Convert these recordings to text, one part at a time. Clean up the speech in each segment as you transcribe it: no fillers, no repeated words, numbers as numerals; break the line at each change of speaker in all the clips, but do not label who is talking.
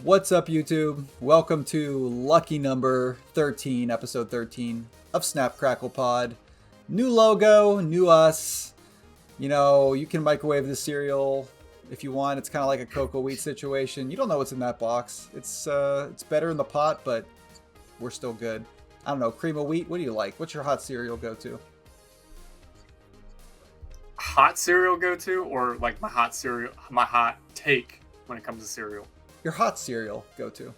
What's up, YouTube? Welcome to lucky number 13, episode 13 of Snap Crackle Pod. New logo, new us. You know, you can microwave the cereal if you want. It's kind of like a cocoa wheat situation. You don't know what's in that box. It's better in the pot, but we're still good. I don't know, cream of wheat. What do you like? What's your hot cereal go-to?
Hot cereal go-to, or like my hot take when it comes to cereal?
Your hot cereal go-to.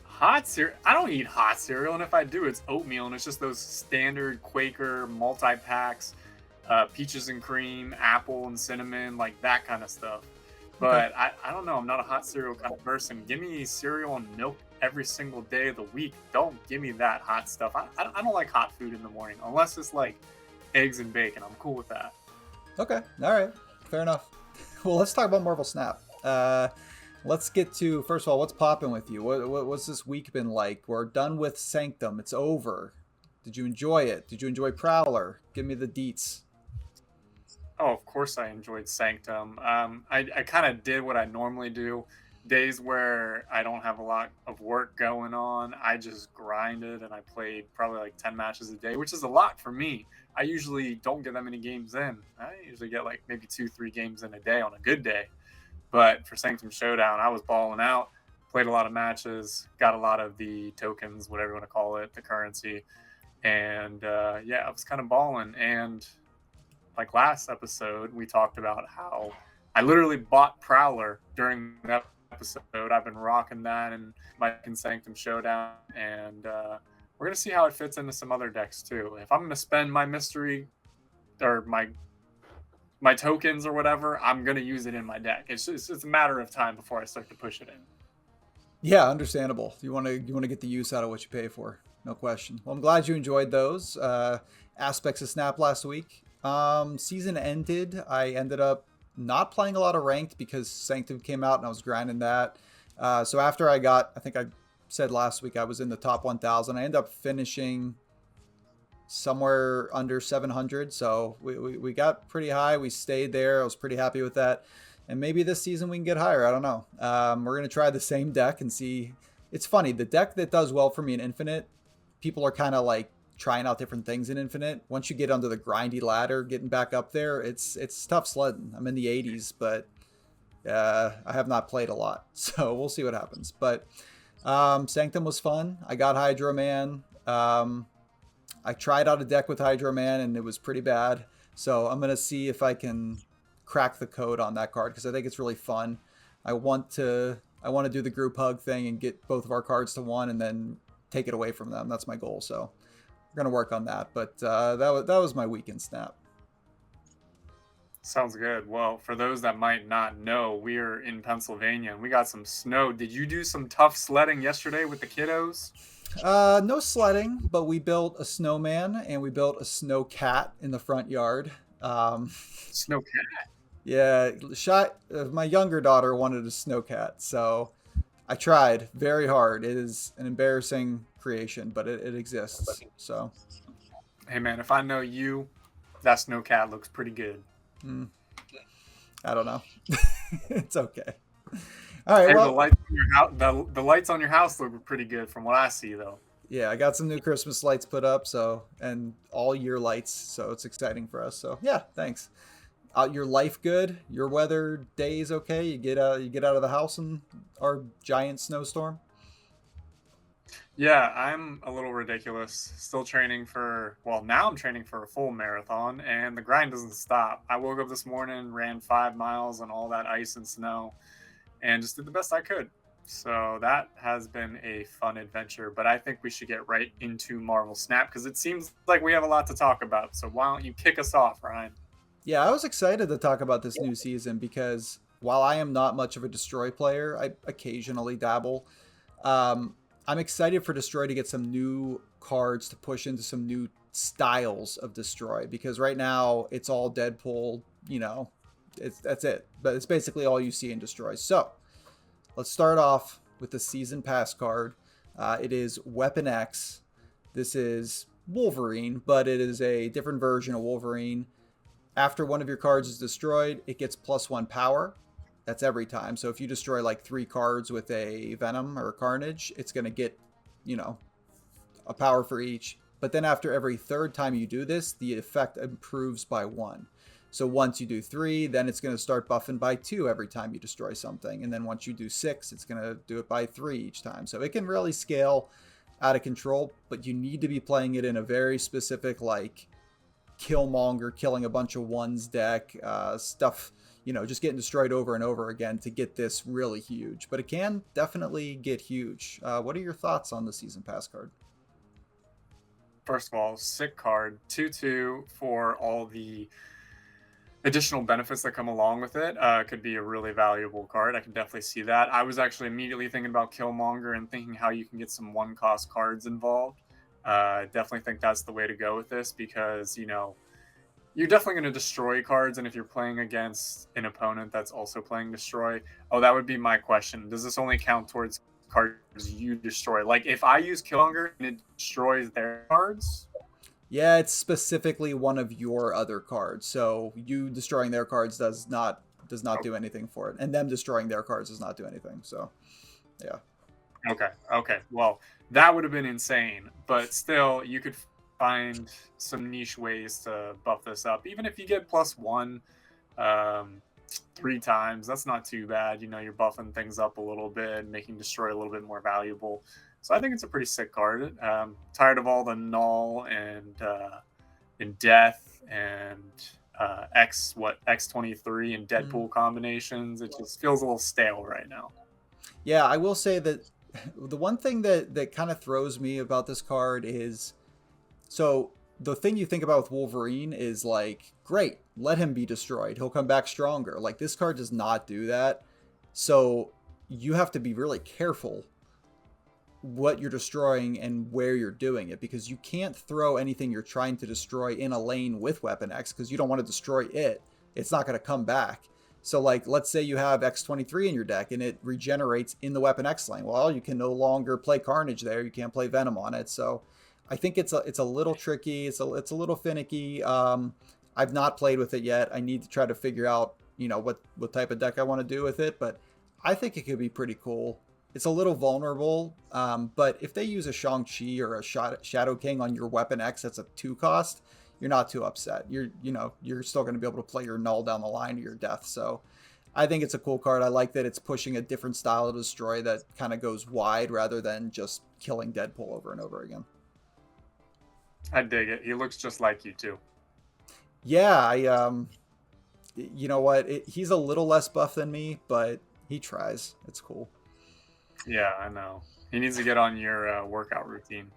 Hot cereal? I don't eat hot cereal, and if I do, it's oatmeal, and it's just those standard Quaker multi-packs, peaches and cream, apple and cinnamon, like that kind of stuff. But okay. I don't know. I'm not a hot cereal kind of person. Give me cereal and milk every single day of the week. Don't give me that hot stuff. I don't like hot food in the morning, unless it's like eggs and bacon. I'm cool with that.
Okay. All right. Fair enough. Well, let's talk about Marvel Snap. Let's get to, first of all, what's popping with you? What's this week been like? We're done with Sanctum. It's over. Did you enjoy it? Did you enjoy Prowler? Give me the deets.
Oh, of course I enjoyed Sanctum. I kind of did what I normally do. Days where I don't have a lot of work going on, I just grinded and I played probably like 10 matches a day, which is a lot for me. I usually don't get that many games in. I usually get like maybe 2-3 games in a day on a good day. But for Sanctum Showdown, I was balling out, played a lot of matches, got a lot of the tokens, whatever you want to call it, the currency. And yeah, I was kind of balling. And like last episode, we talked about how I literally bought Prowler during that episode. I've been rocking that and my Sanctum Showdown. And we're going to see how it fits into some other decks too. If I'm going to spend my mystery or my tokens or whatever, I'm going to use it in my deck. It's a matter of time before I start to push it in.
Yeah, understandable. You want to get the use out of what you pay for. No question. Well, I'm glad you enjoyed those aspects of Snap last week. Season ended. I ended up not playing a lot of ranked because Sanctum came out and I was grinding that. So after I think I said last week I was in the top 1,000. I ended up finishing somewhere under 700, so we got pretty high. We stayed there. I was pretty happy with that, and maybe this season we can get higher. I don't know. We're gonna try the same deck and see. It's funny, the deck that does well for me in Infinite, people are kind of like trying out different things in Infinite. Once you get under the grindy ladder, getting back up there, it's tough sledding. I'm in the 80s, but I have not played a lot, so we'll see what happens. But Sanctum was fun. I got Hydro Man. I tried out a deck with Hydro Man and it was pretty bad. So I'm going to see if I can crack the code on that card because I think it's really fun. I want to do the group hug thing and get both of our cards to one and then take it away from them. That's my goal. So we're going to work on that. But that was my weekend Snap.
Sounds good. Well, for those that might not know, we are in Pennsylvania and we got some snow. Did you do some tough sledding yesterday with the kiddos?
No sledding, but we built a snowman and we built a snow cat in the front yard.
Snow cat?
Yeah, my younger daughter wanted a snow cat, so I tried very hard. It is an embarrassing creation, but it exists. So,
hey man, if I know you, that snow cat looks pretty good.
I don't know. It's okay. All right.
Hey,
well,
the lights on your house look pretty good from what I see, though.
Yeah, I got some new Christmas lights put up, and all year lights, so it's exciting for us. So yeah, thanks. Your life good? Your weather days okay? You get out of the house in our giant snowstorm?
Yeah, I'm a little ridiculous. Still training now I'm training for a full marathon, and the grind doesn't stop. I woke up this morning, ran 5 miles on all that ice and snow, and just did the best I could. So that has been a fun adventure, but I think we should get right into Marvel Snap because it seems like we have a lot to talk about. So why don't you kick us off, Ryan?
Yeah, I was excited to talk about this new season because while I am not much of a Destroy player, I occasionally dabble. I'm excited for Destroy to get some new cards to push into some new styles of Destroy because right now it's all Deadpool, that's it. But it's basically all you see in Destroy. So let's start off with the Season Pass card. It is Weapon X. This is Wolverine, but it is a different version of Wolverine. After one of your cards is destroyed, it gets +1 power. That's every time. So if you destroy like 3 cards with a Venom or a Carnage, it's going to get, you know, a power for each. But then after every third time you do this, the effect improves by 1. So once you do 3, then it's going to start buffing by 2 every time you destroy something. And then once you do 6, it's going to do it by 3 each time. So it can really scale out of control, but you need to be playing it in a very specific, like, Killmonger, killing a bunch of ones deck, stuff, you know, just getting destroyed over and over again to get this really huge. But it can definitely get huge. What are your thoughts on the Season Pass card?
First of all, sick card, 2/2 for all the additional benefits that come along with it. Could be a really valuable card. I can definitely see that. I was actually immediately thinking about Killmonger and thinking how you can get some 1-cost cards involved. Definitely think that's the way to go with this, because, you know, you're definitely going to destroy cards, and if you're playing against an opponent that's also playing destroy, oh, that would be my question. Does this only count towards cards you destroy? Like, if I use Killmonger and it destroys their cards?
Yeah, it's specifically one of your other cards. So you destroying their cards does not do anything for it, and them destroying their cards does not do anything. So, yeah.
Okay. Okay. Well, that would have been insane, but still, you could find some niche ways to buff this up. Even if you get +1 um, 3 times, that's not too bad. You know, you're buffing things up a little bit, making destroy a little bit more valuable. So I think it's a pretty sick card. Tired of all the null and death and X23 and
Mm.
Deadpool combinations. It just feels a little stale right now.
Yeah, I will say that the one thing that kind of throws me about this card is, so the thing you think about with Wolverine is like, great, let him be destroyed. He'll come back stronger. Like, this card does not do that. So you have to be really careful what you're destroying and where you're doing it, because you can't throw anything you're trying to destroy in a lane with Weapon X because you don't want to destroy it. It's not going to come back. So, like, let's say you have X23 in your deck and it regenerates in the Weapon X lane. Well, you can no longer play Carnage there. You can't play Venom on it. So I think it's a little tricky. It's a little finicky. I've not played with it yet. I need to try to figure out, you know, what type of deck I want to do with it. But I think it could be pretty cool. It's a little vulnerable, but if they use a Shang-Chi or a Shadow King on your Weapon X that's a 2 cost, you're not too upset. You're still going to be able to play your Null down the line to your death. So I think it's a cool card. I like that it's pushing a different style of destroy that kind of goes wide rather than just killing Deadpool over and over again.
I dig it. He looks just like you too.
Yeah, you know what? He's a little less buff than me, but he tries. It's cool.
Yeah, I know. He needs to get on your workout routine.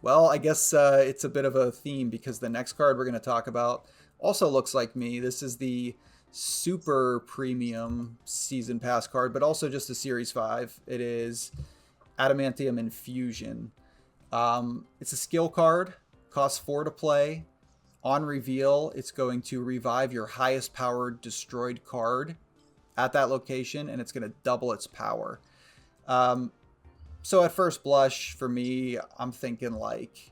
Well, I guess it's a bit of a theme because the next card we're going to talk about also looks like me. This is the super premium season pass card, but also just a series 5. It is Adamantium Infusion. It's a skill card, costs 4 to play. On reveal, it's going to revive your highest powered destroyed card at that location, and it's going to double its power. Um, so at first blush, for me, I'm thinking like,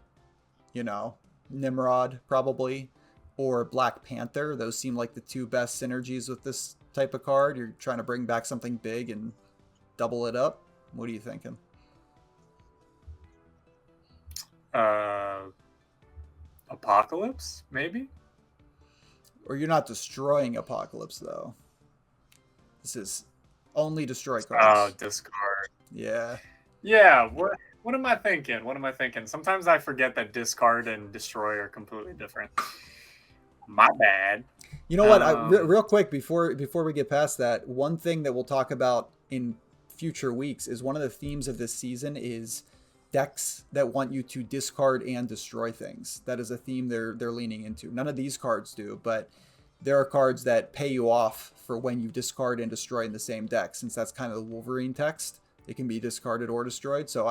you know, Nimrod probably, or Black Panther. Those seem like the 2 best synergies with this type of card. You're trying to bring back something big and double it up. What are you thinking?
Uh, Apocalypse, maybe?
Or you're not destroying Apocalypse though. This is only destroy
Oh,
cards.
discard.
Yeah.
Yeah, what am I thinking? What am I thinking? Sometimes I forget that discard and destroy are completely different. My bad.
You know what? Real quick before we get past that, one thing that we'll talk about in future weeks is one of the themes of this season is decks that want you to discard and destroy things. That is a theme they're leaning into. None of these cards do, but there are cards that pay you off for when you discard and destroy in the same deck. Since that's kind of the Wolverine text, it can be discarded or destroyed. So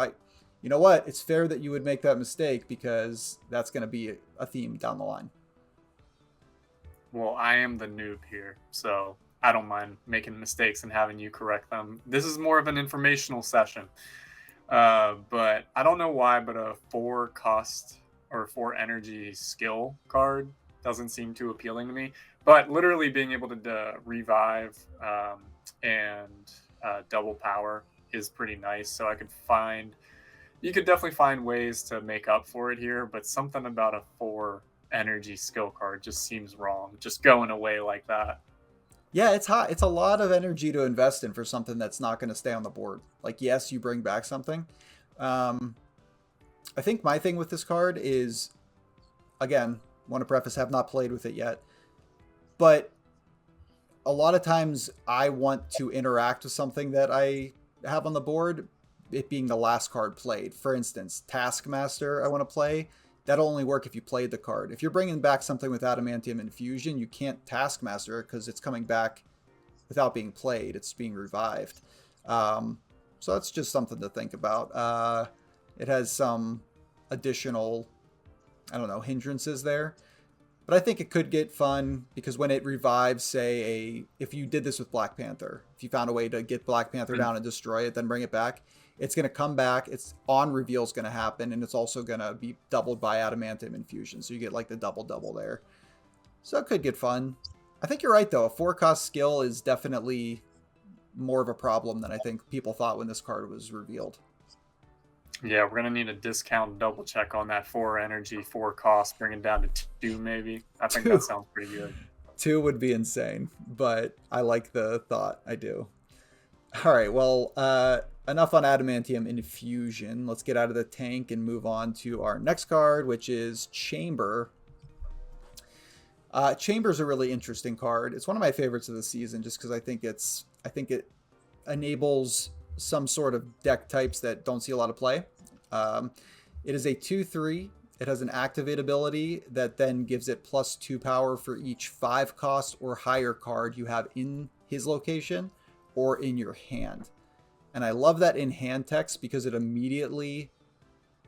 you know what? It's fair that you would make that mistake because that's going to be a theme down the line.
Well, I am the noob here, so I don't mind making mistakes and having you correct them. This is more of an informational session. But I don't know why, but a 4 cost or 4 energy skill card doesn't seem too appealing to me. But literally being able to revive and double power is pretty nice. So you could definitely find ways to make up for it here, but something about a 4 energy skill card just seems wrong, just going away like that.
Yeah, it's hot. It's a lot of energy to invest in for something that's not going to stay on the board. Like, yes, you bring back something. Um, I think my thing with this card is, again, want to preface, have not played with it yet, but a lot of times I want to interact with something that I have on the board, it being the last card played. For instance, Taskmaster, I want to play. That'll only work if you played the card. If you're bringing back something with Adamantium Infusion, you can't Taskmaster it because it's coming back without being played. It's being revived. So that's just something to think about. It has some additional, I don't know, hindrances there. But I think it could get fun because when it revives, say, if you did this with Black Panther, if you found a way to get Black Panther down and destroy it, then bring it back, it's going to come back. It's on reveal is going to happen, and it's also going to be doubled by Adamantium Infusion. So you get like the double there. So it could get fun. I think you're right, though. A 4-cost skill is definitely more of a problem than I think people thought when this card was revealed.
Yeah, we're gonna need a discount double check on that 4 energy, 4 cost, bring it down to 2 maybe. I think that sounds pretty good.
2 would be insane, but I like the thought. I do. All right, well, enough on Adamantium Infusion. Let's get out of the tank and move on to our next card, which is Chamber. Chamber's a really interesting card. It's one of my favorites of the season just because I think it enables some sort of deck types that don't see a lot of play. It is a 2/3. It has an activate ability that then gives it +2 power for each 5-cost or higher card you have in his location or in your hand. And I love that in hand text because it immediately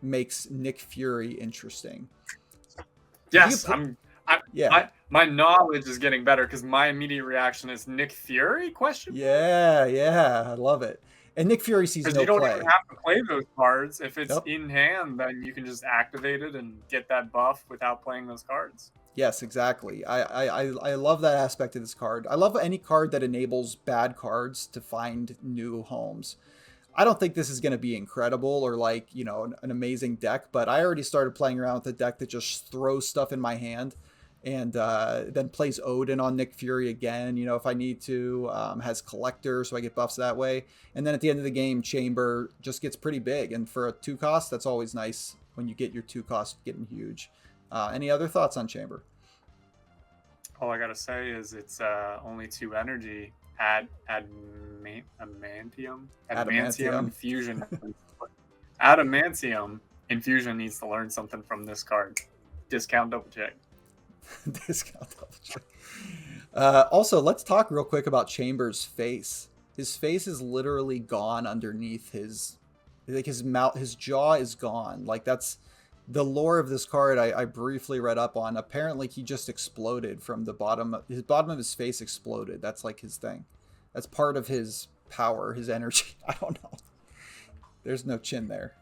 makes Nick Fury interesting.
Yes,
yeah.
My knowledge is getting better because my immediate reaction is Nick Fury? Question?
Yeah, I love it. And Nick Fury sees
Because
no
you don't
play.
even have to play those cards. If it's
Yep.
in hand, then you can just activate it and get that buff without playing those cards.
Yes, exactly. I love that aspect of this card. I love any card that enables bad cards to find new homes. I don't think this is going to be incredible or like, an amazing deck, but I already started playing around with a deck that just throws stuff in my hand and then plays Odin on Nick Fury again, if I need to, has Collector, so I get buffs that way. And then at the end of the game, Chamber just gets pretty big. And for a 2-cost, that's always nice when you get your 2-cost getting huge. Any other thoughts on Chamber?
All I gotta say is it's only 2 energy. Adamantium Infusion. Adamantium Infusion needs to learn something from this card. Discount double check.
Discount double check. Also, let's talk real quick about Chamber's face. His face is literally gone underneath his mouth. His jaw is gone. Like, that's the lore of this card. I briefly read up on. Apparently, he just exploded from the bottom. His bottom of his face exploded. That's like his thing. That's part of his power, his energy. I don't know. There's no chin there.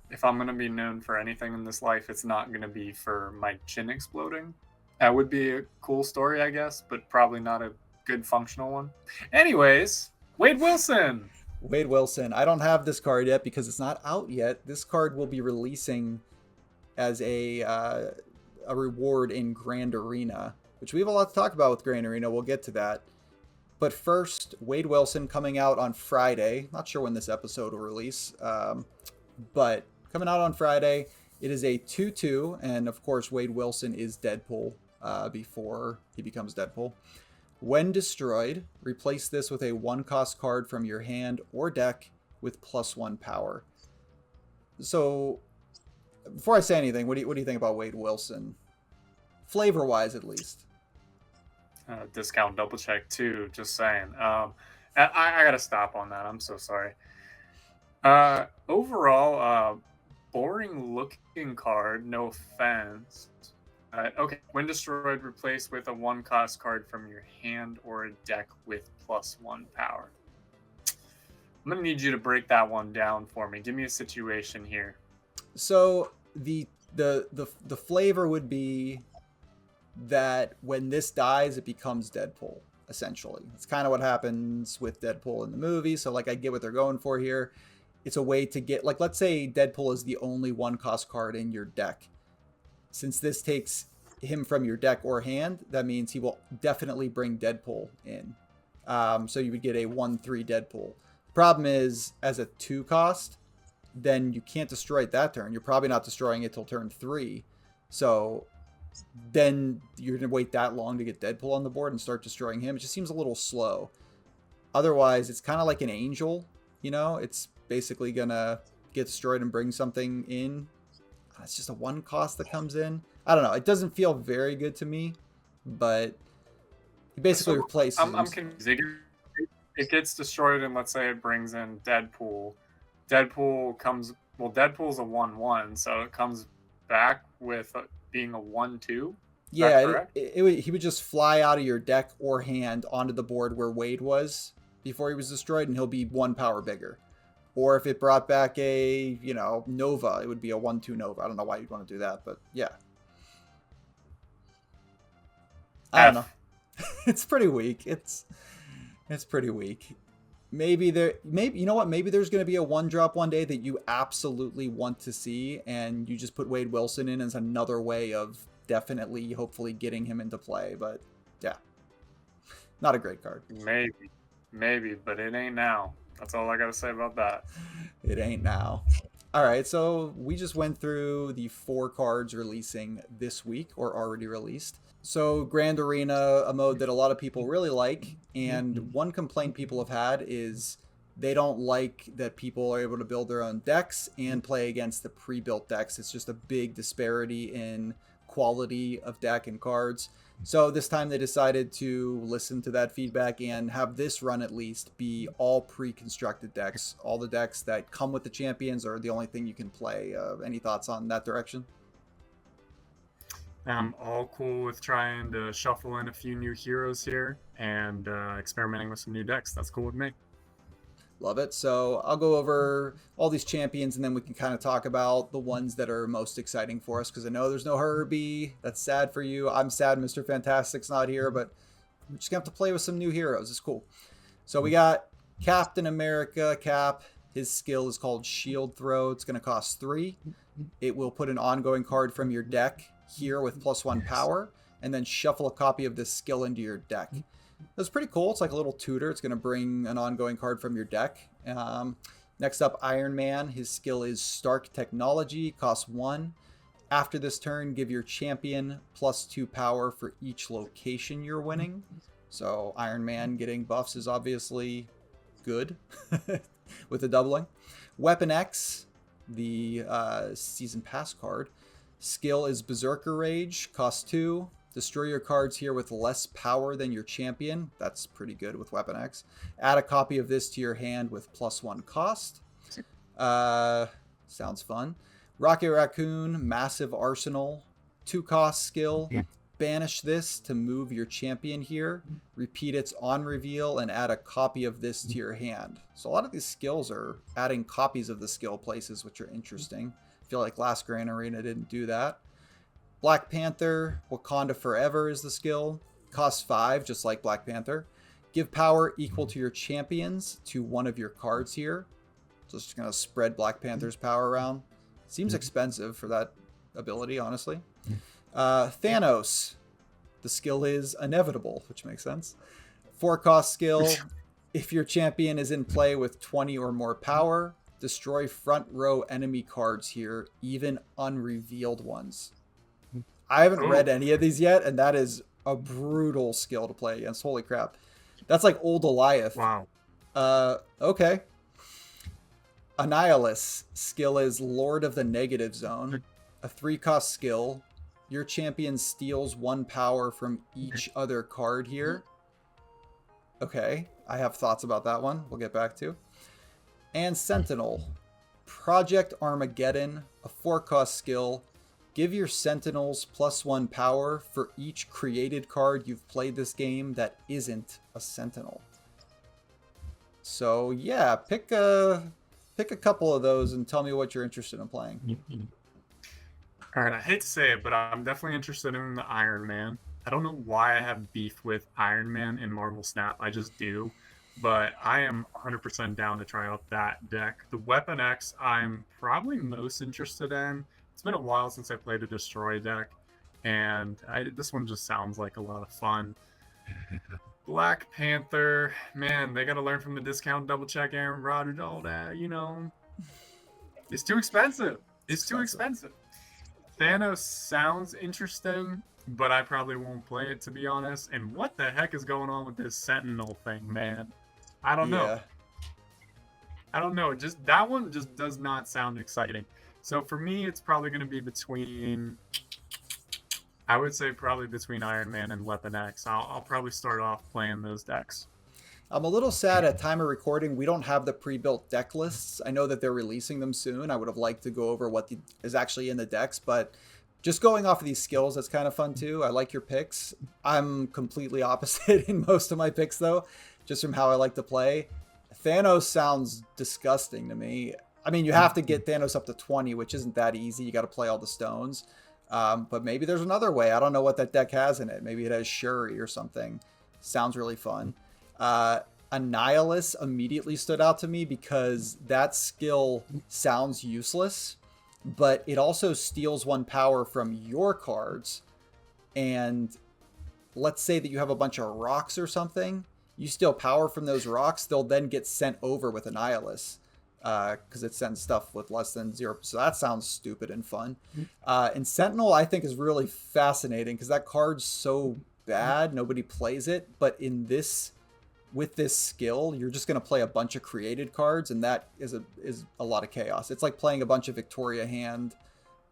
If I'm going to be known for anything in this life, it's not going to be for my chin exploding. That would be a cool story, I guess, but probably not a good functional one. Anyways, Wade Wilson.
Wade Wilson. I don't have this card yet because it's not out yet. This card will be releasing as a reward in Grand Arena, which we have a lot to talk about with Grand Arena. We'll get to that. But first, Wade Wilson coming out on Friday. Not sure when this episode will release, but coming out on Friday. It is a 2/2, and of course, Wade Wilson is Deadpool before he becomes Deadpool. When destroyed, replace this with a 1-cost card from your hand or deck with +1 power. So, before I say anything, what do you think about Wade Wilson? Flavor-wise, at least.
Discount double check too. Just saying. I gotta stop on that. I'm so sorry. Overall, boring looking card. No offense. Okay. When destroyed, replace with a 1-cost card from your hand or a deck with +1 power. I'm gonna need you to break that one down for me. Give me a situation here.
So the flavor would be that when this dies, it becomes Deadpool. essentially. It's kind of what happens with Deadpool in the movie. So like I get what they're going for here. It's a way to get, like, let's say Deadpool is the only 1-cost card in your deck. Since this takes him from your deck or hand, that means he will definitely bring Deadpool in. So you would get a 1/3 Deadpool. Problem is, as a 2-cost, then you can't destroy it that turn. You're probably not destroying it till turn 3. So then you're going to wait that long to get Deadpool on the board and start destroying him. It just seems a little slow. Otherwise, it's kind of like an angel, you know? It's basically going to get destroyed and bring something in. It's just a 1-cost that comes in. I don't know. It doesn't feel very good to me, but he basically replaces
I'm confused. It gets destroyed, and let's say it brings in Deadpool. Deadpool comes... Well, Deadpool's a 1/1, so it comes back with being a 1/2.
Yeah, he would just fly out of your deck or hand onto the board where Wade was before he was destroyed, and he'll be 1 power bigger. Or if it brought back a, you know, Nova, it would be a 1/2 Nova. I don't know why you'd want to do that, but yeah. I don't know. It's pretty weak. It's pretty weak. Maybe you know what? Maybe there's going to be a 1-drop one day that you absolutely want to see, and you just put Wade Wilson in as another way of definitely, hopefully, getting him into play. But yeah, not a great card.
Maybe, but it ain't now. That's all I got to say about that.
It ain't now. All right, so we just went through the 4 cards releasing this week or already released. So Grand Arena, a mode that a lot of people really like, and one complaint people have had is they don't like that people are able to build their own decks and play against the pre-built decks. It's just a big disparity in quality of deck and cards. So this time they decided to listen to that feedback and have this run at least be all pre-constructed decks. All the decks that come with the champions are the only thing you can play. Any thoughts on that direction?
I'm all cool with trying to shuffle in a few new heroes here and experimenting with some new decks. That's cool with me.
Love it. So I'll go over all these champions, and then we can kind of talk about the ones that are most exciting for us, because I know there's no Herbie. That's sad for you. I'm sad Mr. Fantastic's not here, but we're just going to have to play with some new heroes. It's cool. So we got Captain America Cap. His skill is called Shield Throw. It's going to cost 3. It will put an ongoing card from your deck here with +1 power, and then shuffle a copy of this skill into your deck. That's pretty cool. It's like a little tutor. It's going to bring an ongoing card from your deck. Next up, Iron Man. His skill is Stark Technology, costs 1. After this turn, give your champion +2 power for each location you're winning. So Iron Man getting buffs is obviously good with the doubling. Weapon X, the Season Pass card. Skill is Berserker Rage, costs 2. Destroy your cards here with less power than your champion. That's pretty good with Weapon X. Add a copy of this to your hand with +1 cost. Sounds fun. Rocket Raccoon, Massive Arsenal, 2-cost skill. Banish this to move your champion here. Repeat its on reveal and add a copy of this to your hand. So a lot of these skills are adding copies of the skill places, which are interesting. I feel like last Grand Arena didn't do that. Black Panther, Wakanda Forever is the skill. Costs 5, just like Black Panther. Give power equal to your champions to one of your cards here. So it's just going to spread Black Panther's power around. Seems expensive for that ability, honestly. Thanos. The skill is Inevitable, which makes sense. 4-cost skill. If your champion is in play with 20 or more power, destroy front row enemy cards here, even unrevealed ones. I haven't read any of these yet, and that is a brutal skill to play against. Holy crap. That's like old Goliath.
Wow.
Okay. Annihilus. Skill is Lord of the Negative Zone. A 3-cost skill. Your champion steals 1 power from each other card here. Okay. I have thoughts about that one. We'll get back to. And Sentinel. Project Armageddon. A 4-cost skill. Give your Sentinels +1 power for each created card you've played this game that isn't a Sentinel. So yeah, pick a couple of those and tell me what you're interested in playing.
All right, I hate to say it, but I'm definitely interested in the Iron Man. I don't know why I have beef with Iron Man and Marvel Snap. I just do. But I am 100% down to try out that deck. The Weapon X, I'm probably most interested in. It's been a while since I played a Destroy deck, and this one just sounds like a lot of fun. Black Panther, man, they got to learn from the discount double check Aaron Rodgers, all that, It's too expensive. It's too expensive. Thanos sounds interesting, but I probably won't play it, to be honest. And what the heck is going on with this Sentinel thing, man? I don't know.
Yeah.
I don't know. Just that one just does not sound exciting. So for me, it's probably going to be between. I would say probably between Iron Man and Weapon X. I'll probably start off playing those decks.
I'm a little sad at time of recording. We don't have the pre-built deck lists. I know that they're releasing them soon. I would have liked to go over what is actually in the decks, but just going off of these skills, that's kind of fun too. I like your picks. I'm completely opposite in most of my picks though, just from how I like to play. Thanos sounds disgusting to me. I mean, you have to get Thanos up to 20, which isn't that easy. You got to play all the stones. But maybe there's another way. I don't know what that deck has in it. Maybe it has Shuri or something. Sounds really fun. Annihilus immediately stood out to me because that skill sounds useless, but it also steals 1 power from your cards. And let's say that you have a bunch of rocks or something. You steal power from those rocks, they'll then get sent over with Annihilus. Because it sends stuff with less than 0. So that sounds stupid and fun. And Sentinel, I think, is really fascinating because that card's so bad, nobody plays it. But with this skill, you're just going to play a bunch of created cards, and that is a lot of chaos. It's like playing a bunch of Victoria Hand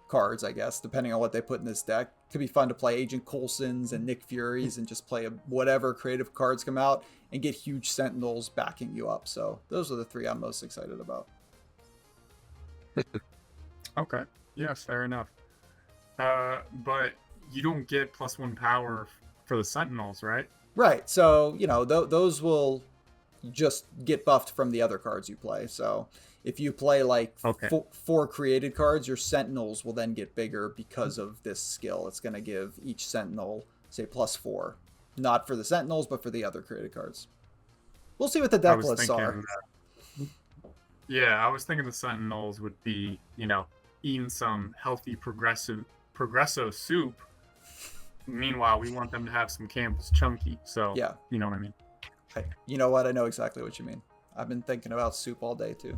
cards, I guess, depending on what they put in this deck. It could be fun to play Agent Coulson's and Nick Fury's and just play whatever creative cards come out and get huge Sentinels backing you up. So those are the 3 I'm most excited about.
Okay. Yeah, fair enough. But you don't get +1 power for the Sentinels, right?
Right. So, those will just get buffed from the other cards you play. So if you play like 4 created cards, your Sentinels will then get bigger because of this skill. It's going to give each Sentinel, say, +4. Not for the Sentinels, but for the other created cards. We'll see what the deck lists are.
Yeah, I was thinking the Sentinels would be, eating some healthy progresso soup. Meanwhile, we want them to have some Campbell's Chunky. So,
yeah,
you know what I mean?
You know what? I know exactly what you mean. I've been thinking about soup all day, too.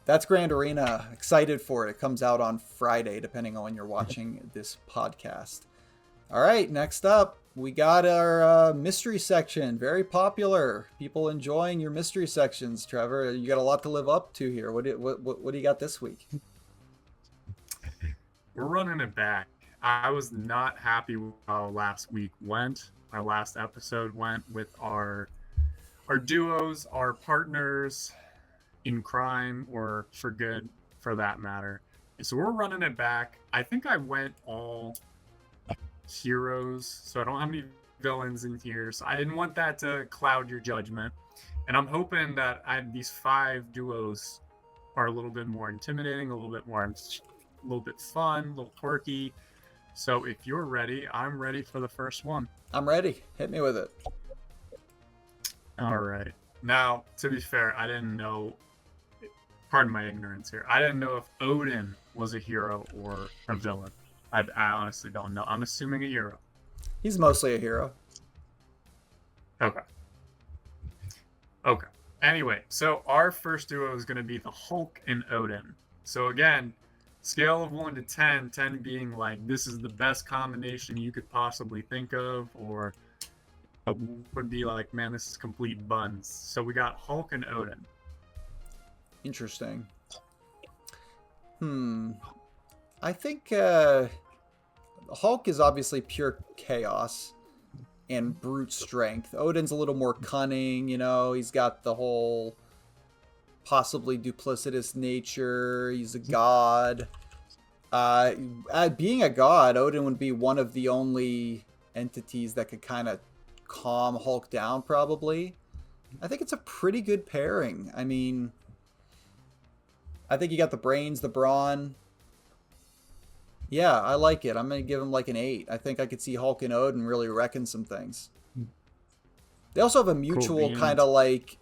That's Grand Arena. Excited for it. It comes out on Friday, depending on when you're watching this podcast. All right, next up, we got our mystery section. Very popular. People enjoying your mystery sections, Trevor. You got a lot to live up to here. What do you got this week?
We're running it back. I was not happy with how last week went. Our last episode went with our duos, our partners in crime or for good, for that matter. So we're running it back. I think I went all heroes, so I don't have any villains in here. So I didn't want that to cloud your judgment. And I'm hoping that these 5 duos are a little bit more intimidating, a little bit fun, a little quirky. So if you're ready, I'm ready for the first one.
I'm ready. Hit me with it.
All right. Now, to be fair, I didn't know, pardon my ignorance here, I didn't know if Odin was a hero or a villain. I honestly don't know. I'm assuming a hero.
He's mostly a hero.
Okay. Anyway, so our first duo is going to be the Hulk and Odin. So again, scale of 1 to 10, 10 being like, this is the best combination you could possibly think of, or would be like, man, this is complete buns. So we got Hulk and Odin.
Interesting. I think Hulk is obviously pure chaos and brute strength. Odin's a little more cunning, he's got the whole possibly duplicitous nature. He's a god. Being a god, Odin would be one of the only entities that could kind of calm Hulk down, probably. I think it's a pretty good pairing. I mean, I think you got the brains, the brawn. Yeah, I like it. I'm gonna give him like an 8. I think I could see Hulk and Odin really wrecking some things. They also have a
Cool
mutual kind
beans.
of like,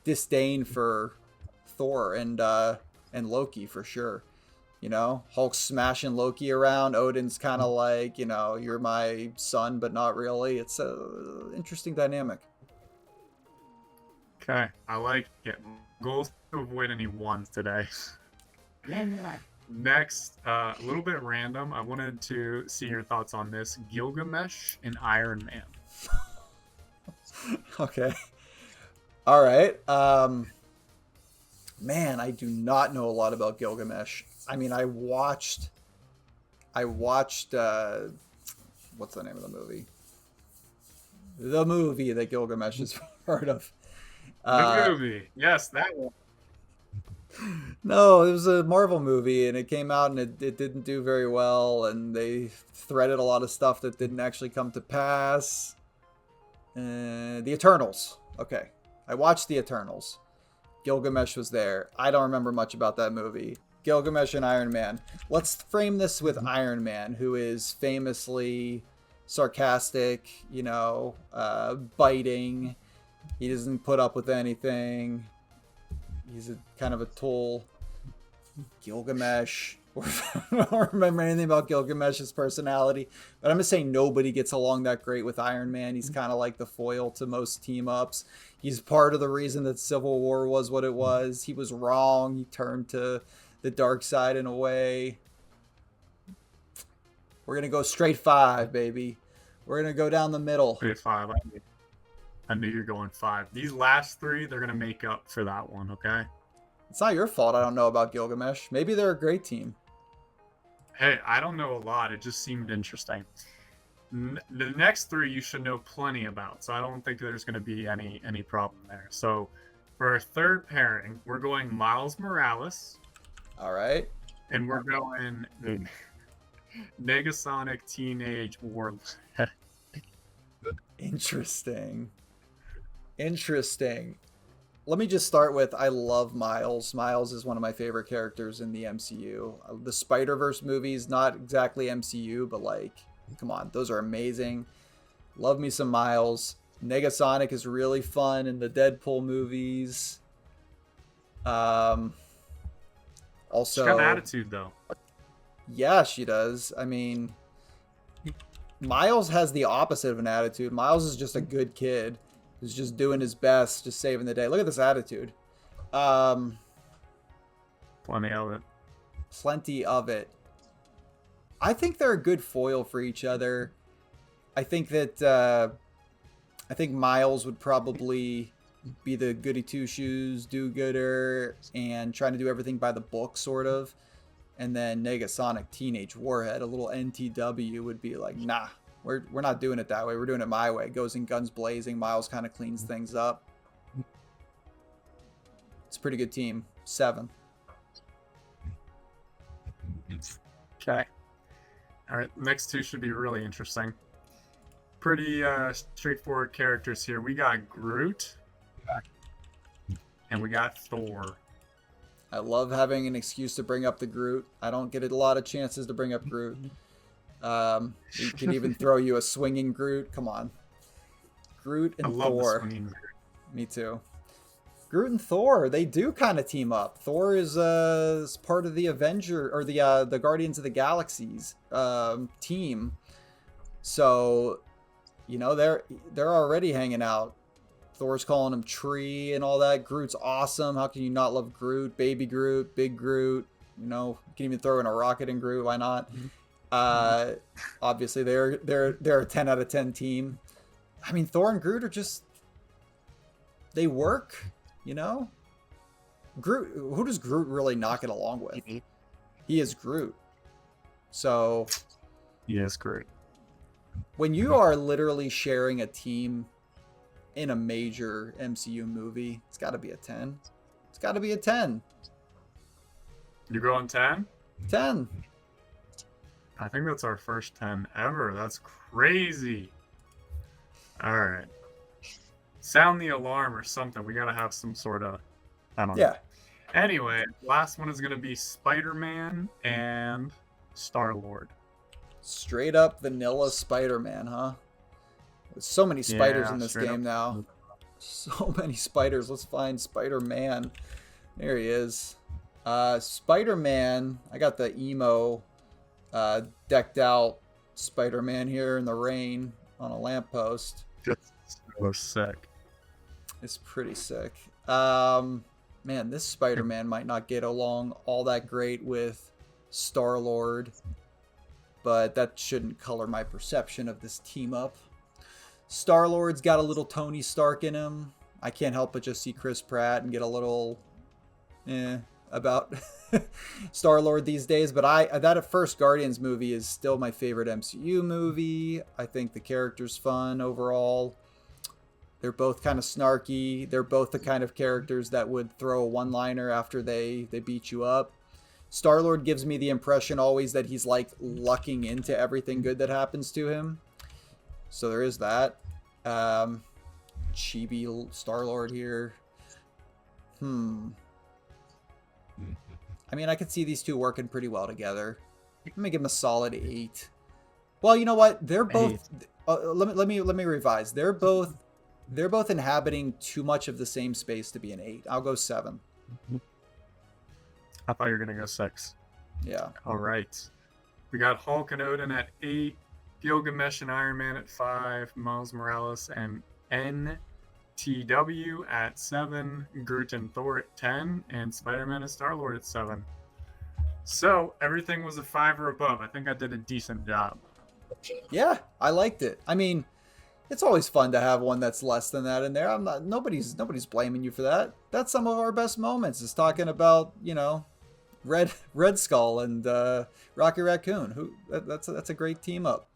disdain for Thor and Loki for sure. Hulk's smashing Loki around. Odin's kind of like, you're my son, but not really. It's a interesting dynamic.
Okay, I like it. Goals to avoid any ones today. Next, a little bit random. I wanted to see your thoughts on this: Gilgamesh and Iron Man.
Okay. All right. Man, I do not know a lot about Gilgamesh. I mean, I watched what's the name of the movie? The movie that Gilgamesh is part of.
The
Uh,
movie, yes, that one.
no, it was a Marvel movie, and it came out and it didn't do very well, and they threaded a lot of stuff that didn't actually come to pass. The Eternals. Okay, I watched the Eternals. Gilgamesh was there. I don't remember much about that movie. Gilgamesh and Iron Man. Let's frame this with Iron Man, who is famously sarcastic, biting. He doesn't put up with anything. He's a kind of a tool. Gilgamesh. I don't remember anything about Gilgamesh's personality, but I'm gonna say nobody gets along that great with Iron Man. He's kind of like the foil to most team ups. He's part of the reason that Civil War was what it was. He was wrong. He turned to the dark side in a way. We're gonna go straight 5, baby. We're gonna go down the middle.
Wait, 5. I knew you're going 5. These last 3, they're gonna make up for that one. Okay.
It's not your fault I don't know about Gilgamesh. Maybe they're a great team.
Hey, I don't know a lot. It just seemed interesting. The next 3 you should know plenty about, so I don't think there's going to be any problem there. So, for our third pairing, we're going Miles Morales,
All right.
and we're going Negasonic Teenage Warlord.
Interesting. Interesting. Let me just start with I love Miles. Miles is one of my favorite characters in the MCU. The Spider-Verse movies, not exactly MCU, but like, come on, those are amazing. Love me some Miles. Negasonic is really fun in the Deadpool movies. Um,
She's got an
also,
attitude, though.
yeah, she does. I mean, Miles has the opposite of an attitude. Miles is just a good kid who's just doing his best, just saving the day. Look at this attitude. Um,
Plenty of it.
Plenty of it. I think they're a good foil for each other. I think that I think Miles would probably be the goody two shoes, do gooder, and trying to do everything by the book, sort of. And then Negasonic Teenage Warhead, a little NTW, would be like, nah, we're not doing it that way. We're doing it my way. Goes in guns blazing. Miles kind of cleans things up. It's a pretty good team. 7.
Okay. All right. Next 2 should be really interesting. Pretty straightforward characters here. We got Groot, and we got Thor.
I love having an excuse to bring up the Groot. I don't get a lot of chances to bring up Groot. We could even throw you a swinging Groot. Come on. Groot
I
and
love the
Thor.
swinging Groot.
Me too. Groot and Thor, they do kind of team up. Thor is part of the Avenger or the Guardians of the Galaxies team. So, they're already hanging out. Thor's calling him Tree and all that. Groot's awesome. How can you not love Groot? Baby Groot, Big Groot. You can even throw in a rocket in Groot. Why not? Obviously, they're a 10 out of 10 team. I mean, Thor and Groot are just they work. Groot. Who does Groot really not get along with? He is Groot. So
Yes, Groot.
when you are literally sharing a team in a major MCU movie, it's got to be a 10. It's got to be a 10.
You going 10?
10.
I think that's our first 10 ever. That's crazy. All right. Sound the alarm or something. We got to have some sort of, I don't know.
Yeah.
Anyway, last one is going to be Spider-Man and Star-Lord.
Straight up vanilla Spider-Man, huh? There's so many spiders
Yeah,
in this
straight
game
up.
now. So many spiders. Let's find Spider-Man. There he is. Spider-Man. I got the emo decked out Spider-Man here in the rain on a lamppost.
Just so sick.
It's pretty sick. Man, this Spider-Man might not get along all that great with Star-Lord, but that shouldn't color my perception of this team up. Star-Lord's got a little Tony Stark in him. I can't help but just see Chris Pratt and get a little about Star-Lord these days. But that first Guardians movie is still my favorite MCU movie. I think the character's fun overall. They're both kind of snarky. They're both the kind of characters that would throw a one-liner after they beat you up. Star-Lord gives me the impression always that he's like lucking into everything good that happens to him. So there is that. Chibi Star-Lord here. I mean, I could see these two working pretty well together. Let me give them a solid 8. Well, you know what? They're both. Let me revise. They're both inhabiting too much of the same space to be an 8. I'll go 7.
I thought you were gonna go 6.
Yeah.
All right. We got Hulk and Odin at 8, Gilgamesh and Iron Man at 5, Miles Morales and NTW at 7, Groot and Thor at 10, and Spider-Man and Star-Lord at 7. So everything was a 5 or above. I think I did a decent job.
Yeah, I liked it. I mean, it's always fun to have one that's less than that in there. I'm not. Nobody's blaming you for that. That's some of our best moments. Is talking about Red Skull and Rocky Raccoon. That's a great team up.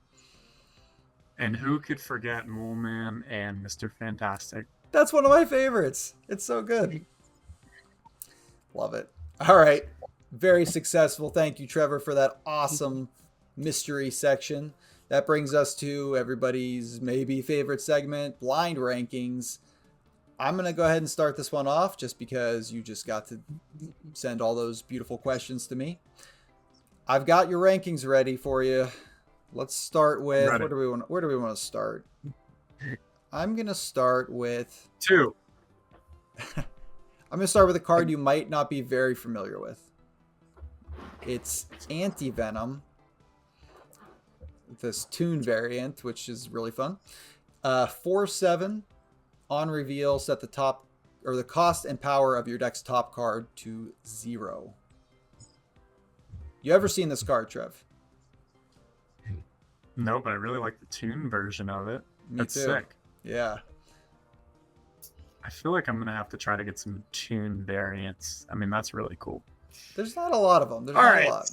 And who could forget Mole Man and Mr. Fantastic?
That's one of my favorites. It's so good. Love it. All right. Very successful. Thank you, Trevor, for that awesome mystery section. That brings us to everybody's maybe favorite segment, blind rankings. I'm going to go ahead and start this one off just because you just got to send all those beautiful questions to me. I've got your rankings ready for you. Let's start with, where do we want to start? I'm going to start with
2.
I'm going to start with a card you might not be very familiar with. It's Anti-Venom. This Toon variant, which is really fun. 4/7 on reveal, set the top or the cost and power of your deck's top card to 0. You ever seen this card, Trev?
No, but I really like the Toon version of it.
Me
That's
too.
sick.
Yeah.
I feel like I'm gonna have to try to get some Toon variants. I mean, that's really cool.
There's not a lot of them. There's
All
not
right.
a lot.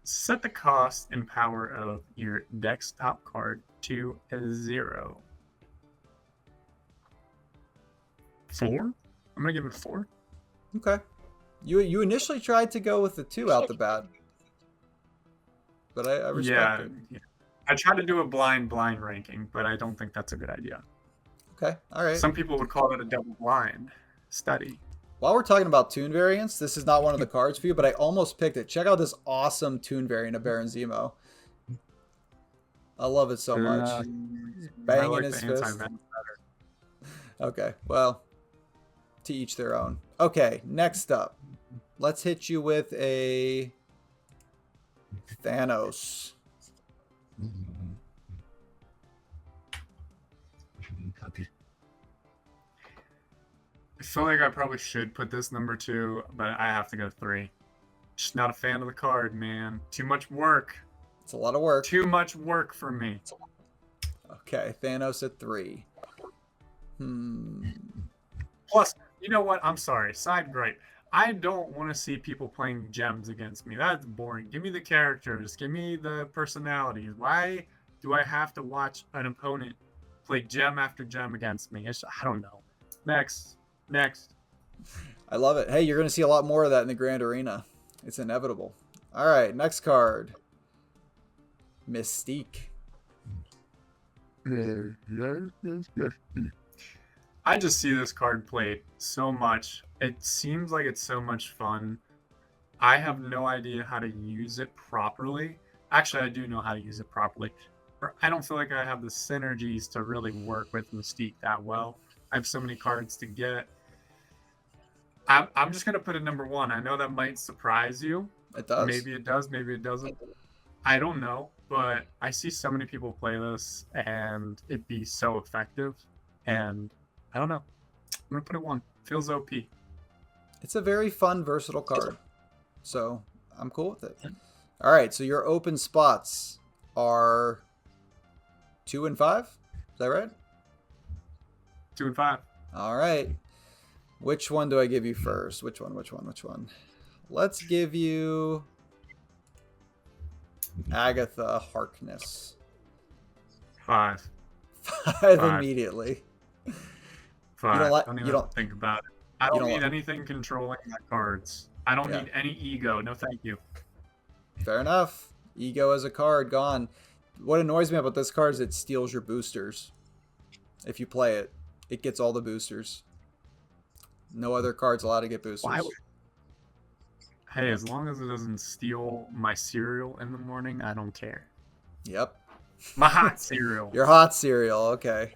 Set the cost and power of your deck's top card to 0. 4? I'm gonna give it 4.
Okay. You initially tried to go with the 2 out the bat, but I respect it.
Yeah. I tried to do a blind ranking, but I don't think that's a good idea.
Okay. All right.
Some people would call it a double blind study.
While we're talking about Toon variants, this is not one of the cards for you, but I almost picked it. Check out this awesome Toon variant of Baron Zemo. I love it so much. He's banging
like
his
the
fist.
anti-venom better.
Okay, well, to each their own. Okay, next up. Let's hit you with a Thanos.
I feel like I probably should put this number 2, but I have to go 3. Just not a fan of the card, man. Too much work.
It's a lot of work.
Too much work for me.
Okay, Thanos at 3.
Plus, you know what? I'm sorry. Side gripe. I don't want to see people playing gems against me. That's boring. Give me the characters. Give me the personalities. Why do I have to watch an opponent play gem after gem against me? I don't know. Next.
I love it. Hey, you're going to see a lot more of that in the Grand Arena. It's inevitable. All right, next card. Mystique.
I just see this card played so much. It seems like it's so much fun. I have no idea how to use it properly. Actually, I do know how to use it properly. I don't feel like I have the synergies to really work with Mystique that well. I have so many cards to get. I'm just going to put it number one. I know that might surprise you.
It does.
Maybe it does, maybe it doesn't. I don't know, but I see so many people play this and it be so effective. And I don't know. I'm going to put it one. Feels OP.
It's a very fun, versatile card. So I'm cool with it. All right, so your open spots are 2 and 5. Is that right?
2 and 5.
All right. Which one do I give you first? Which one? Let's give you Agatha Harkness.
5.
5 immediately.
5.
You
Don't even think about it. I don't need
like...
anything controlling my cards. I don't need any ego. No, thank you.
Fair enough. Ego as a card, gone. What annoys me about this card is it steals your boosters. If you play it, it gets all the boosters. No other card's allowed to get boosters.
Hey, as long as it doesn't steal my cereal in the morning, I don't care.
Yep.
My hot cereal.
Your hot cereal, okay.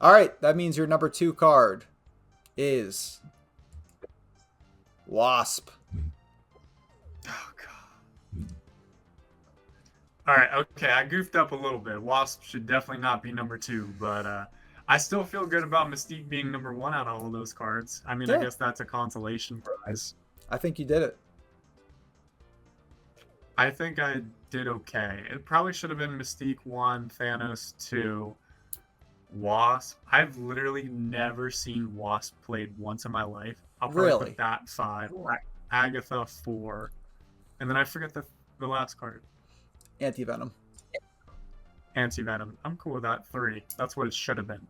All right, that means your number 2 card is Wasp.
Oh, God. All right, okay, I goofed up a little bit. Wasp should definitely not be number 2, but I still feel good about Mystique being number 1 out of all of those cards. I mean, yeah. I guess that's a consolation prize.
I think you did it.
I think I did okay. It probably should have been Mystique 1, Thanos 2, Wasp. I've literally never seen Wasp played once in my life. I'll probably put that 5. Agatha 4. And then I forget the last card.
Anti-Venom.
Anti-Venom. I'm cool with that. 3. That's what it should have been.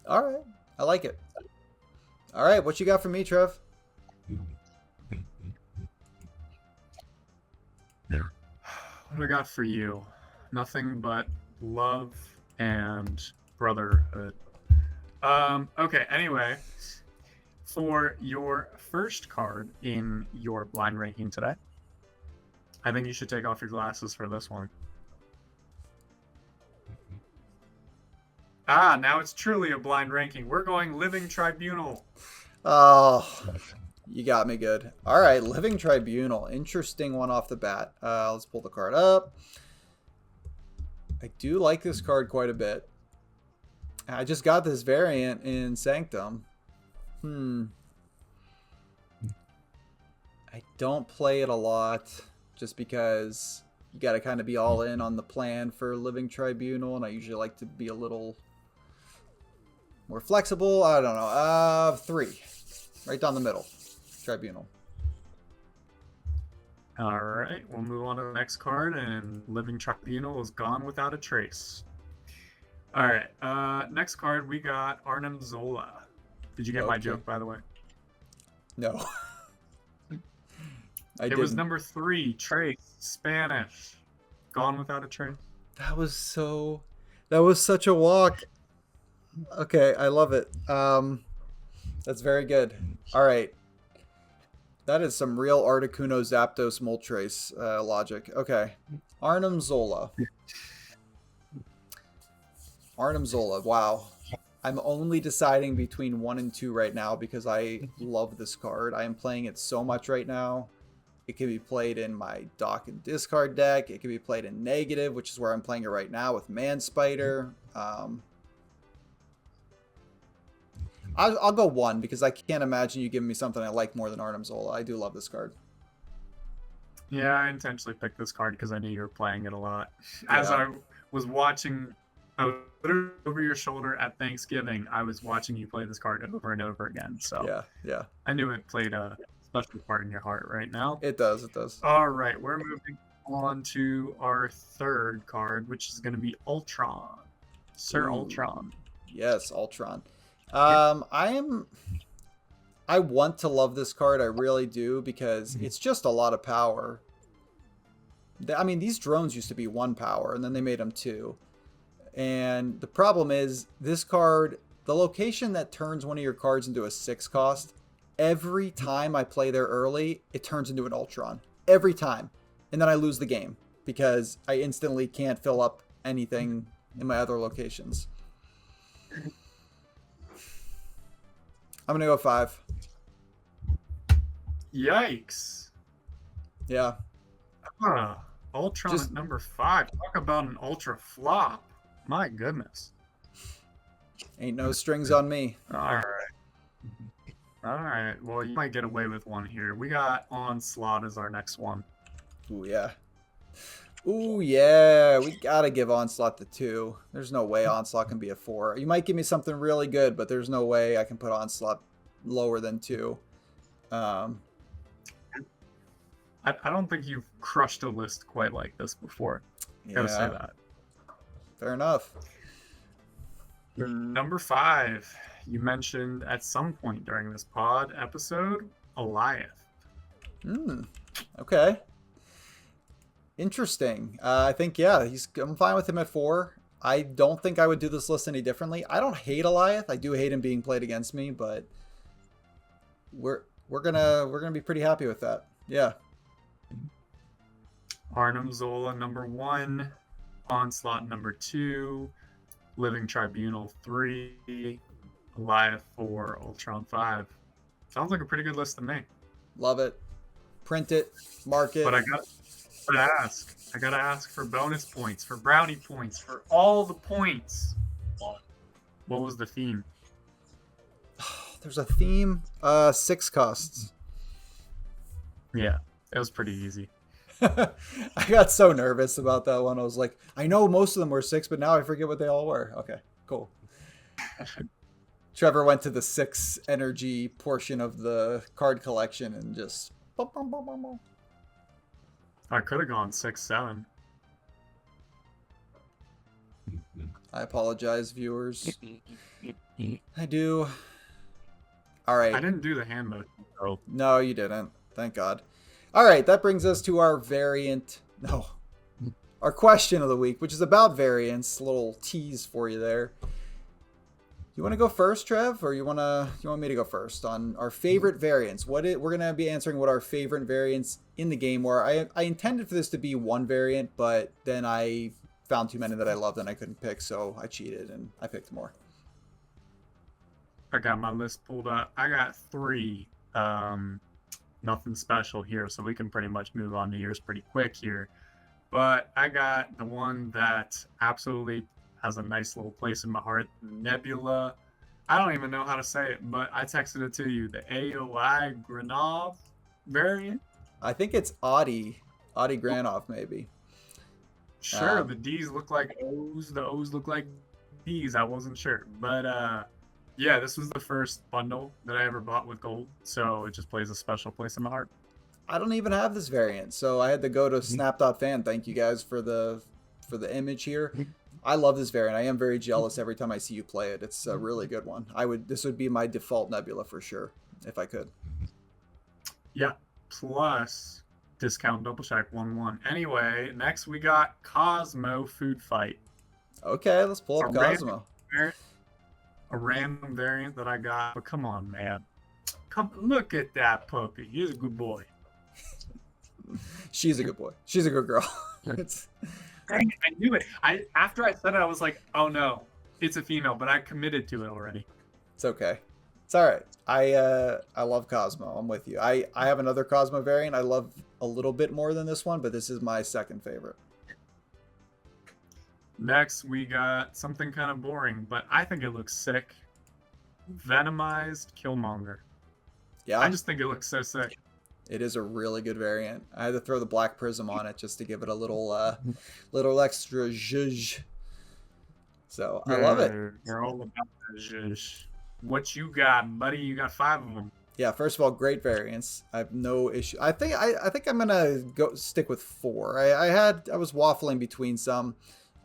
All right. I like it. All right. What you got for me, Trev?
What I got for you? Nothing but love and brotherhood. Okay, anyway. For your first card in your blind ranking today, I think you should take off your glasses for this one. Ah, now it's truly a blind ranking. We're going Living Tribunal.
Oh, you got me good. All right, Living Tribunal. Interesting one off the bat. Let's pull the card up. I do like this card quite a bit. I just got this variant in Sanctum. I don't play it a lot just because you got to kind of be all in on the plan for Living Tribunal, and I usually like to be a little more flexible. I don't know. 3. Right down the middle. Tribunal.
All right, we'll move on to the next card, and Living Tribunal is gone without a trace. All right, next card we got Arnim Zola. Did you get my joke, by the way?
No.
It was number 3, trace, Spanish. Gone without a trace.
That was such a walk. Okay, I love it. That's very good. All right. That is some real Articuno Zapdos Moltres logic. Okay. Arnim Zola. Arnim Zola. Wow. I'm only deciding between 1 and 2 right now because I love this card. I am playing it so much right now. It can be played in my dock and discard deck. It can be played in negative, which is where I'm playing it right now with Man Spider. I'll go 1 because I can't imagine you giving me something I like more than Arnim Zola. I do love this card.
Yeah, I intentionally picked this card because I knew you were playing it a lot. As I was watching, I was literally over your shoulder at Thanksgiving. I was watching you play this card over and over again. So
yeah.
I knew it played a special part in your heart right now.
It does.
All right, we're moving on to our third card, which is going to be Ultron. Sir Ultron.
Yes, Ultron. I want to love this card. I really do because it's just a lot of power. I mean, these drones used to be 1 power and then they made them 2. And the problem is this card, the location that turns one of your cards into a 6 cost every time I play there early, it turns into an Ultron. Every time. And then I lose the game because I instantly can't fill up anything in my other locations. I'm going to go 5.
Yikes.
Yeah.
Ultron
Just-
at number 5. Talk about an ultra flop. My goodness.
Ain't no strings on me.
All right. Well, you might get away with one here. We got Onslaught as our next one.
Ooh, yeah. Ooh, yeah. We got to give Onslaught the 2. There's no way Onslaught can be a 4. You might give me something really good, but there's no way I can put Onslaught lower than 2.
I don't think you've crushed a list quite like this before. Gotta say that.
Fair enough.
Number 5. You mentioned at some point during this pod episode, Eliath.
Okay. Interesting. I think, yeah, I'm fine with him at 4. I don't think I would do this list any differently. I don't hate Eliath. I do hate him being played against me, but we're gonna be pretty happy with that. Yeah.
Arnim Zola number 1, Onslaught number 2, Living Tribunal 3, Eliath 4, Ultron 5. Sounds like a pretty good list to me.
Love it. Print it. Mark it.
But I gotta ask for bonus points, for brownie points, for all the points. What was the theme?
There's a theme. 6 costs.
Yeah, it was pretty easy.
I got so nervous about that one. I was like, I know most of them were 6, but now I forget what they all were. Okay, cool. Trevor went to the 6 energy portion of the card collection and just... Bum, bum, bum, bum, bum.
I could have gone 6, 7.
I apologize, viewers. I do. All right.
I didn't do the hand motion. Oh,
No, you didn't. Thank God. All right, that brings us to our variant. No, our question of the week, which is about variants. A little tease for you there. You want to go first, Trev, or you want me to go first on our favorite variants? We're gonna be answering what our favorite variants in the game were. I intended for this to be one variant, but then I found too many that I loved and I couldn't pick, so I cheated and I picked more.
I got my list pulled up. I got 3. Nothing special here, so we can pretty much move on to yours pretty quick here. But I got the one that absolutely has a nice little place in my heart, Nebula. I don't even know how to say it, but I texted it to you. The AOI Granov variant.
I think it's Audi Granov, maybe.
Sure, the D's look like O's, the O's look like D's. I wasn't sure, but yeah, this was the first bundle that I ever bought with gold, so it just plays a special place in my heart.
I don't even have this variant, so I had to go to Snap.fan. Thank you guys for the image here. I love this variant. I am very jealous every time I see you play it. It's a really good one. This would be my default Nebula for sure, if I could.
Yeah, plus discount double check 1-1. Anyway, next we got Cosmo Food Fight.
Okay, let's pull up Cosmo.
A random variant that I got. But come on, man. Come look at that puppy. He's a good boy.
She's a good boy. She's a good girl.
I knew it. After I said it, I was like, oh no, it's a female, but I committed to it already.
It's okay. It's all right. I love Cosmo. I'm with you. I have another Cosmo variant I love a little bit more than this one, but this is my second favorite.
Next, we got something kind of boring, but I think it looks sick. Venomized Killmonger.
Yeah.
I just think it looks so sick.
It is a really good variant. I had to throw the black prism on it just to give it a little extra zhuzh. So I love it.
We're all about the zhuzh. What you got, buddy? You got 5 of them.
Yeah, first of all, great variants. I have no issue. I think I'm gonna stick with 4. I was waffling between some.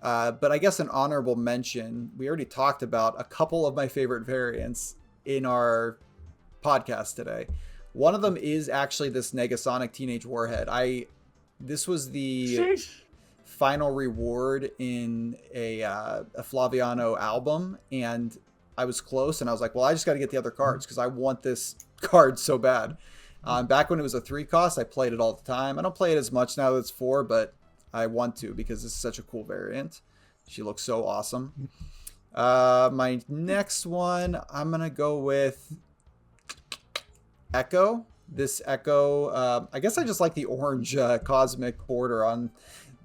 But I guess an honorable mention, we already talked about a couple of my favorite variants in our podcast today. One of them is actually this Negasonic Teenage Warhead. This was the final reward in a Flaviano album, and I was close, and I was like, well, I just got to get the other cards because I want this card so bad. Back when it was a 3 cost, I played it all the time. I don't play it as much now that it's 4, but I want to because this is such a cool variant. She looks so awesome. My next one, I'm going to go with Echo. This Echo, I guess I just like the orange cosmic border on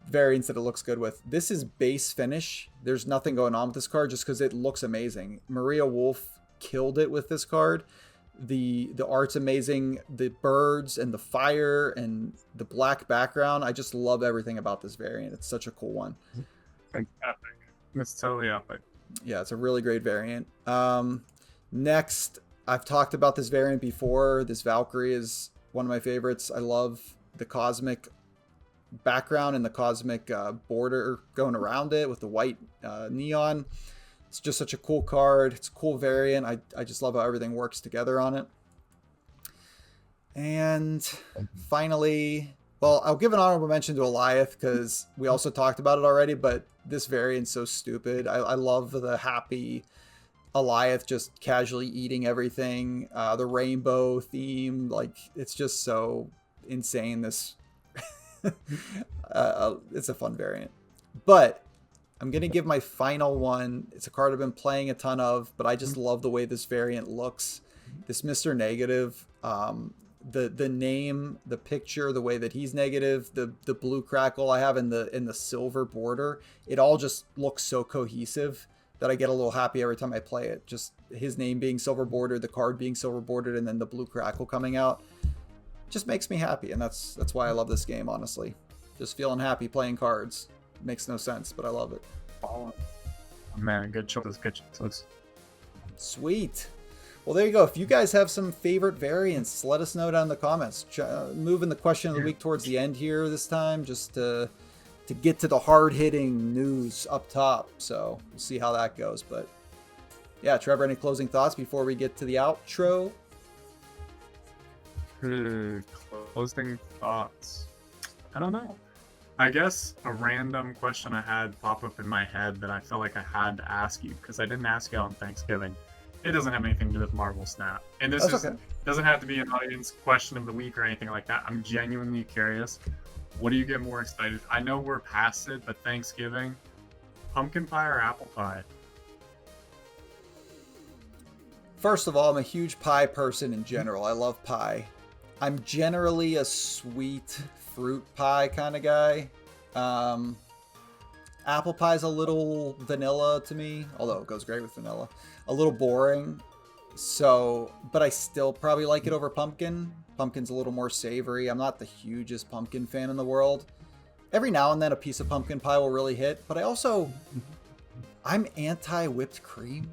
variants that it looks good with. This is base finish. There's nothing going on with this card just because it looks amazing. Maria Wolf killed it with this card. The art's amazing. The birds and the fire and the black background. I just love everything about this variant. It's such a cool one.
Epic. It's totally epic.
Yeah, it's a really great variant. Next, I've talked about this variant before. This Valkyrie is one of my favorites. I love the cosmic background and the cosmic border going around it with the white neon. It's just such a cool card. It's a cool variant. I just love how everything works together on it. And finally, well, I'll give an honorable mention to Eliath because we also talked about it already, but this variant's so stupid. I love the happy Eliath just casually eating everything. The rainbow theme, like, it's just so insane. This it's a fun variant. But I'm going to give my final one. It's a card I've been playing a ton of, but I just love the way this variant looks. This Mr. Negative, the name, the picture, the way that he's negative, the blue Krackle I have in the silver border, it all just looks so cohesive that I get a little happy every time I play it. Just his name being silver bordered, the card being silver bordered, and then the blue Krackle coming out just makes me happy, and that's why I love this game, honestly. Just feeling happy playing cards. Makes no sense, but I love it.
Oh, man, good choice, good choice.
Sweet. Well, there you go. If you guys have some favorite variants, let us know down in the comments. Moving the question of the week towards the end here this time, just to get to the hard-hitting news up top. So we'll see how that goes. But yeah, Trevor, any closing thoughts before we get to the outro?
Closing thoughts. I don't know. I guess a random question I had pop up in my head that I felt like I had to ask you because I didn't ask you on Thanksgiving. It doesn't have anything to do with Marvel Snap. And this doesn't have to be an audience question of the week or anything like that. I'm genuinely curious. What do you get more excited? I know we're past it, but Thanksgiving, pumpkin pie or apple pie?
First of all, I'm a huge pie person in general. I love pie. I'm generally a sweet fruit pie kind of guy. Apple pie's a little vanilla to me, although it goes great with vanilla. A little boring. So, but I still probably like it over pumpkin. Pumpkin's a little more savory. I'm not the hugest pumpkin fan in the world. Every now and then a piece of pumpkin pie will really hit, but I'm anti-whipped cream.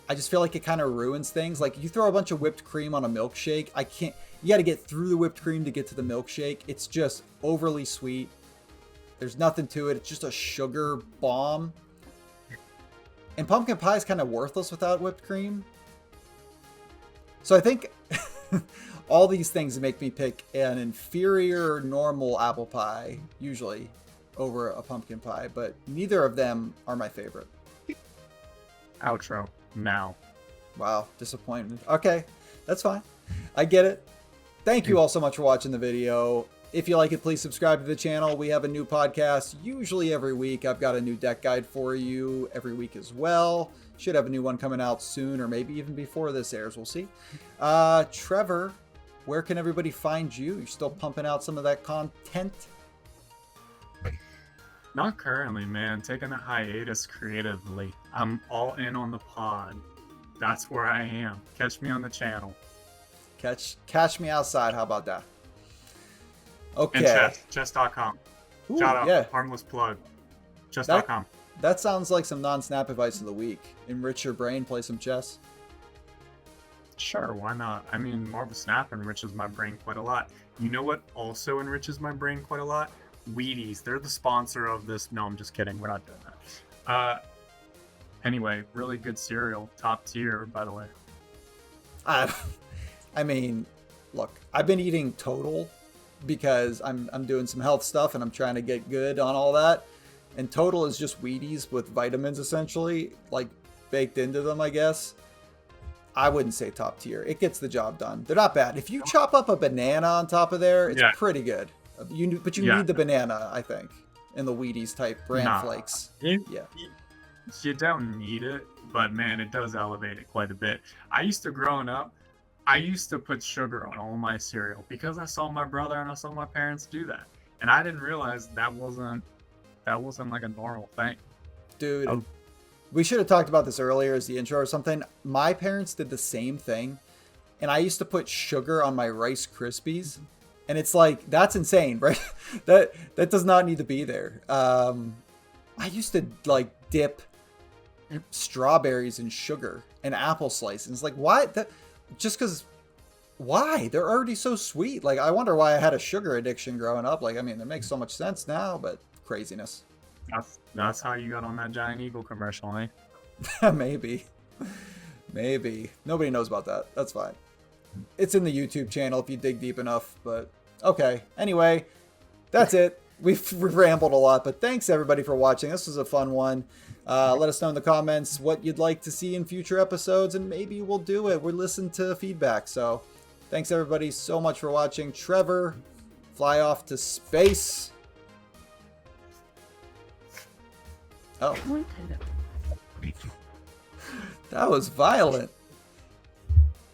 I just feel like it kind of ruins things. Like, you throw a bunch of whipped cream on a milkshake, you got to get through the whipped cream to get to the milkshake. It's just overly sweet. There's nothing to it. It's just a sugar bomb. And pumpkin pie is kind of worthless without whipped cream. So I think all these things make me pick an inferior normal apple pie, usually, over a pumpkin pie. But neither of them are my favorite.
Outro. Now.
Wow, disappointment. Okay, that's fine. I get it. Thank you all so much for watching the video. If you like it, please subscribe to the channel. We have a new podcast usually every week. I've got a new deck guide for you every week as well. Should have a new one coming out soon, or maybe even before this airs. We'll see. Trevor, where can everybody find you? You're still pumping out some of that content?
Not currently, man. Taking a hiatus creatively. I'm all in on the pod. That's where I am. Catch me on the channel.
Catch me outside. How about that? Okay.
And chess.com.
Ooh,
Shout out.
Yeah.
Harmless plug. Chess.com.
That sounds like some non-snap advice of the week. Enrich your brain, play some chess.
Sure, why not? I mean, Marvel Snap enriches my brain quite a lot. You know what also enriches my brain quite a lot? Wheaties. They're the sponsor of this. No, I'm just kidding. We're not doing that. Anyway, really good cereal. Top tier, by the way.
I mean, look, I've been eating Total because I'm doing some health stuff and I'm trying to get good on all that. And Total is just Wheaties with vitamins, essentially. Like, baked into them, I guess. I wouldn't say top tier. It gets the job done. They're not bad. If you chop up a banana on top of there, it's pretty good. But you need the banana, I think, in the Wheaties type bran flakes.
You don't need it, but man, it does elevate it quite a bit. Growing up, I used to put sugar on all my cereal because I saw my brother and I saw my parents do that, and I didn't realize that wasn't like a normal thing.
Dude, we should have talked about this earlier as the intro or something. My parents did the same thing, and I used to put sugar on my Rice Krispies, and it's like, that's insane, right? that does not need to be there. I used to like dip strawberries in sugar and apple slices. And it's like, why? Why? They're already so sweet. Like, I wonder why I had a sugar addiction growing up. Like, I mean, it makes so much sense now, but craziness.
That's how you got on that Giant Eagle commercial, eh?
Maybe. Nobody knows about that. That's fine. It's in the YouTube channel if you dig deep enough, but okay. Anyway, that's it. We've rambled a lot, but thanks everybody for watching. This was a fun one. Let us know in the comments what you'd like to see in future episodes, and maybe we'll do it. We'll listen to feedback. So thanks everybody so much for watching. Trevor, fly off to space. Oh. That was violent.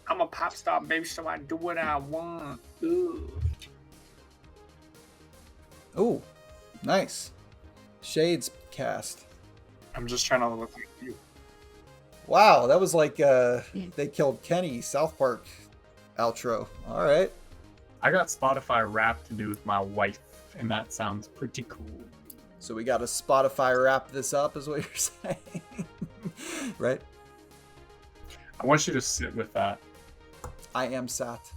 I'm a pop star, baby, so I do what I want.
Ooh, nice. Shades cast.
I'm just trying to look like you.
Wow, that was like They Killed Kenny South Park outro. All right.
I got Spotify Wrapped to do with my wife, and that sounds pretty cool.
So we got to Spotify wrap this up, is what you're saying, right?
I want you to sit with that.
I am sat.